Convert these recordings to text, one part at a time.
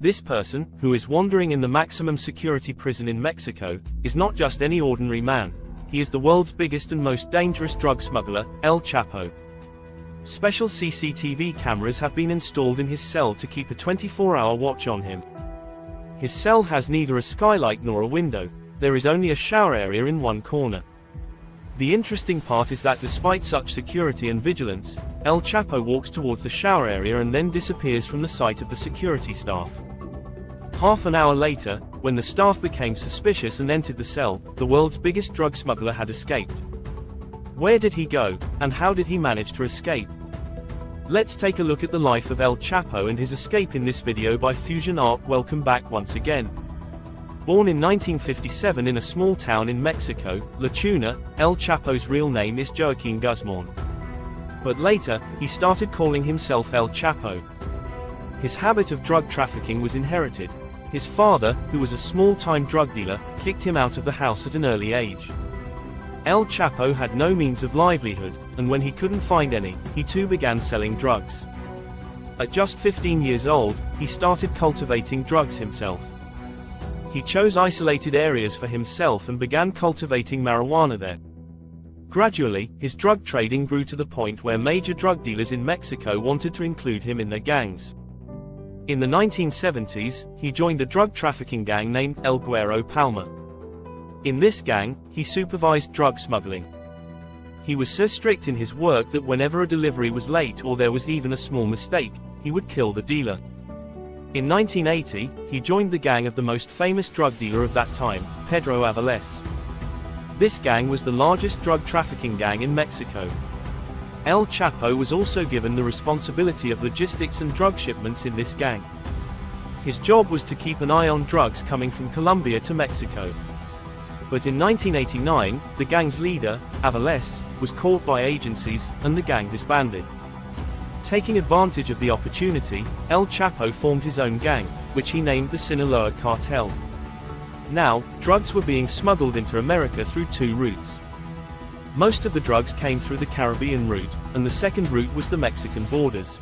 This person, who is wandering in the maximum security prison in Mexico, is not just any ordinary man. He is the world's biggest and most dangerous drug smuggler, El Chapo. Special CCTV cameras have been installed in his cell to keep a 24-hour watch on him. His cell has neither a skylight nor a window. There is only a shower area in one corner. The interesting part is that despite such security and vigilance, El Chapo walks towards the shower area and then disappears from the sight of the security staff. Half an hour later, when the staff became suspicious and entered the cell, the world's biggest drug smuggler had escaped. Where did he go, and how did he manage to escape? Let's take a look at the life of El Chapo and his escape in this video by Fusion Art. Welcome back once again. Born in 1957 in a small town in Mexico, La Tuna, El Chapo's real name is Joaquín Guzmán. But later, he started calling himself El Chapo. His habit of drug trafficking was inherited. His father, who was a small-time drug dealer, kicked him out of the house at an early age. El Chapo had no means of livelihood, and when he couldn't find any, he too began selling drugs. At just 15 years old, he started cultivating drugs himself. He chose isolated areas for himself and began cultivating marijuana there. Gradually, his drug trading grew to the point where major drug dealers in Mexico wanted to include him in their gangs. In the 1970s, he joined a drug trafficking gang named El Güero Palma. In this gang, he supervised drug smuggling. He was so strict in his work that whenever a delivery was late or there was even a small mistake, he would kill the dealer. In 1980, he joined the gang of the most famous drug dealer of that time, Pedro Aviles. This gang was the largest drug trafficking gang in Mexico. El Chapo was also given the responsibility of logistics and drug shipments in this gang. His job was to keep an eye on drugs coming from Colombia to Mexico. But in 1989, the gang's leader, Aviles, was caught by agencies, and the gang disbanded. Taking advantage of the opportunity, El Chapo formed his own gang, which he named the Sinaloa Cartel. Now, drugs were being smuggled into America through two routes. Most of the drugs came through the Caribbean route, and the second route was the Mexican borders.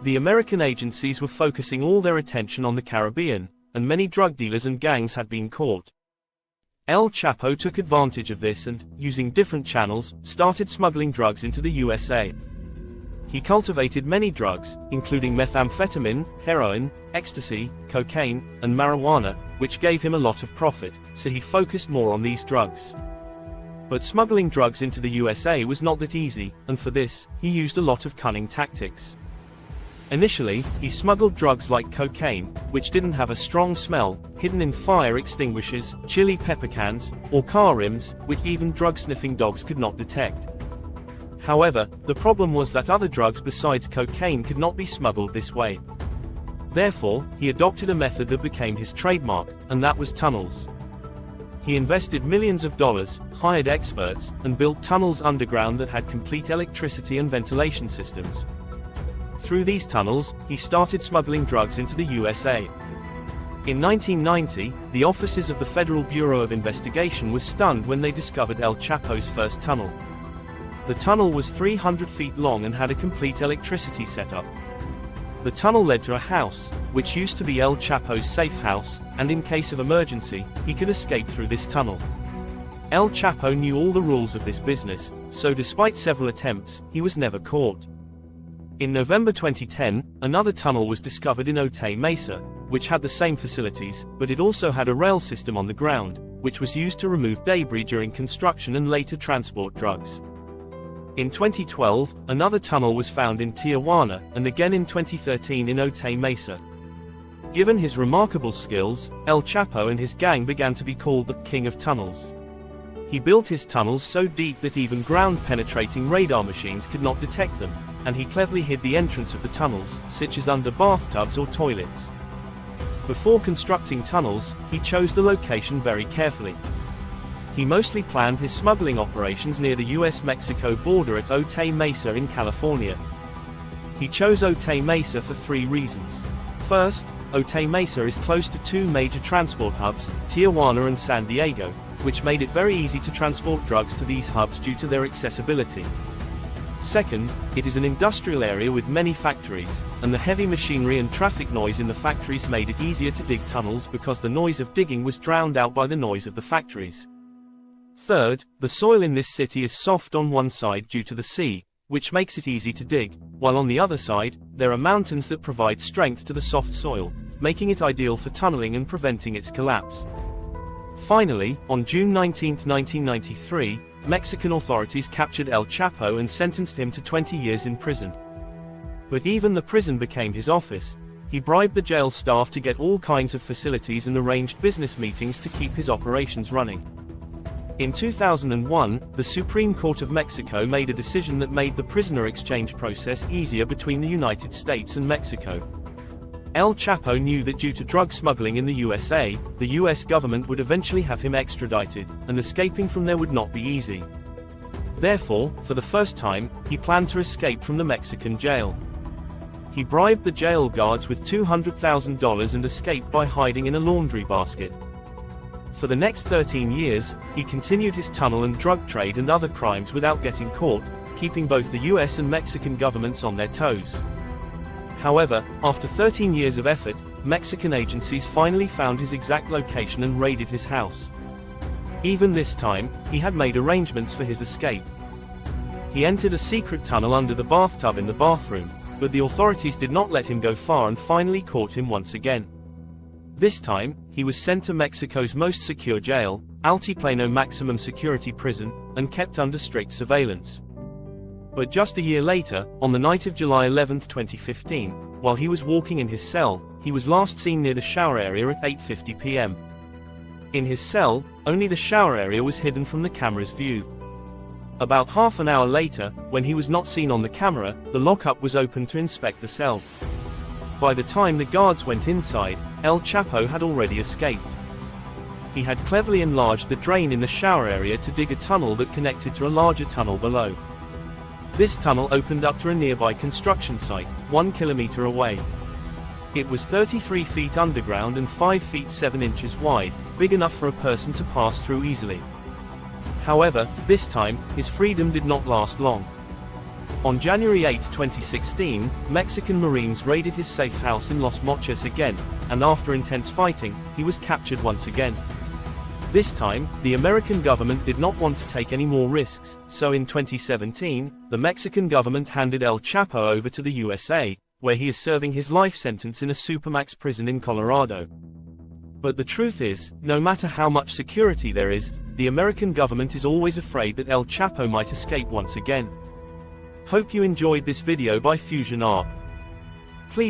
The American agencies were focusing all their attention on the Caribbean, and many drug dealers and gangs had been caught. El Chapo took advantage of this and, using different channels, started smuggling drugs into the USA. He cultivated many drugs, including methamphetamine, heroin, ecstasy, cocaine, and marijuana, which gave him a lot of profit, so he focused more on these drugs. But smuggling drugs into the USA was not that easy, and for this, he used a lot of cunning tactics. Initially, he smuggled drugs like cocaine, which didn't have a strong smell, hidden in fire extinguishers, chili pepper cans, or car rims, which even drug-sniffing dogs could not detect. However, the problem was that other drugs besides cocaine could not be smuggled this way. Therefore, he adopted a method that became his trademark, and that was tunnels. He invested millions of dollars, hired experts, and built tunnels underground that had complete electricity and ventilation systems. Through these tunnels, he started smuggling drugs into the USA. In 1990, the officers of the Federal Bureau of Investigation were stunned when they discovered El Chapo's first tunnel. The tunnel was 300 feet long and had a complete electricity setup. The tunnel led to a house, which used to be El Chapo's safe house, and in case of emergency, he could escape through this tunnel. El Chapo knew all the rules of this business, so despite several attempts, he was never caught. In November 2010, another tunnel was discovered in Otay Mesa, which had the same facilities, but it also had a rail system on the ground, which was used to remove debris during construction and later transport drugs. In 2012, another tunnel was found in Tijuana, and again in 2013 in Otay Mesa. Given his remarkable skills, El Chapo and his gang began to be called the King of Tunnels. He built his tunnels so deep that even ground-penetrating radar machines could not detect them, and he cleverly hid the entrance of the tunnels, such as under bathtubs or toilets. Before constructing tunnels, he chose the location very carefully. He mostly planned his smuggling operations near the US-Mexico border at Otay Mesa in California. He chose Otay Mesa for three reasons. First, Otay Mesa is close to two major transport hubs, Tijuana and San Diego, which made it very easy to transport drugs to these hubs due to their accessibility. Second, it is an industrial area with many factories, and the heavy machinery and traffic noise in the factories made it easier to dig tunnels because the noise of digging was drowned out by the noise of the factories. Third, the soil in this city is soft on one side due to the sea, which makes it easy to dig, while on the other side, there are mountains that provide strength to the soft soil, making it ideal for tunneling and preventing its collapse. Finally, on June 19, 1993, Mexican authorities captured El Chapo and sentenced him to 20 years in prison. But even the prison became his office. He bribed the jail staff to get all kinds of facilities and arranged business meetings to keep his operations running. In 2001, the Supreme Court of Mexico made a decision that made the prisoner exchange process easier between the United States and Mexico. El Chapo knew that due to drug smuggling in the USA, the US government would eventually have him extradited, and escaping from there would not be easy. Therefore, for the first time, he planned to escape from the Mexican jail. He bribed the jail guards with $200,000 and escaped by hiding in a laundry basket. For the next 13 years, he continued his tunnel and drug trade and other crimes without getting caught, keeping both the US and Mexican governments on their toes. However, after 13 years of effort, Mexican agencies finally found his exact location and raided his house. Even this time, he had made arrangements for his escape. He entered a secret tunnel under the bathtub in the bathroom, but the authorities did not let him go far and finally caught him once again. This time, he was sent to Mexico's most secure jail, Altiplano Maximum Security Prison, and kept under strict surveillance. But just a year later, on the night of July 11, 2015, while he was walking in his cell, he was last seen near the shower area at 8:50 p.m. In his cell, only the shower area was hidden from the camera's view. About half an hour later, when he was not seen on the camera, the lockup was opened to inspect the cell. By the time the guards went inside, El Chapo had already escaped. He had cleverly enlarged the drain in the shower area to dig a tunnel that connected to a larger tunnel below. This tunnel opened up to a nearby construction site, 1 kilometer away. It was 33 feet underground and 5 feet 7 inches wide, big enough for a person to pass through easily. However, this time, his freedom did not last long. On January 8, 2016, Mexican Marines raided his safe house in Los Mochis again, and after intense fighting, he was captured once again. This time, the American government did not want to take any more risks, so in 2017, the Mexican government handed El Chapo over to the USA, where he is serving his life sentence in a supermax prison in Colorado. But the truth is, no matter how much security there is, the American government is always afraid that El Chapo might escape once again. Hope you enjoyed this video by Fusion Art. Please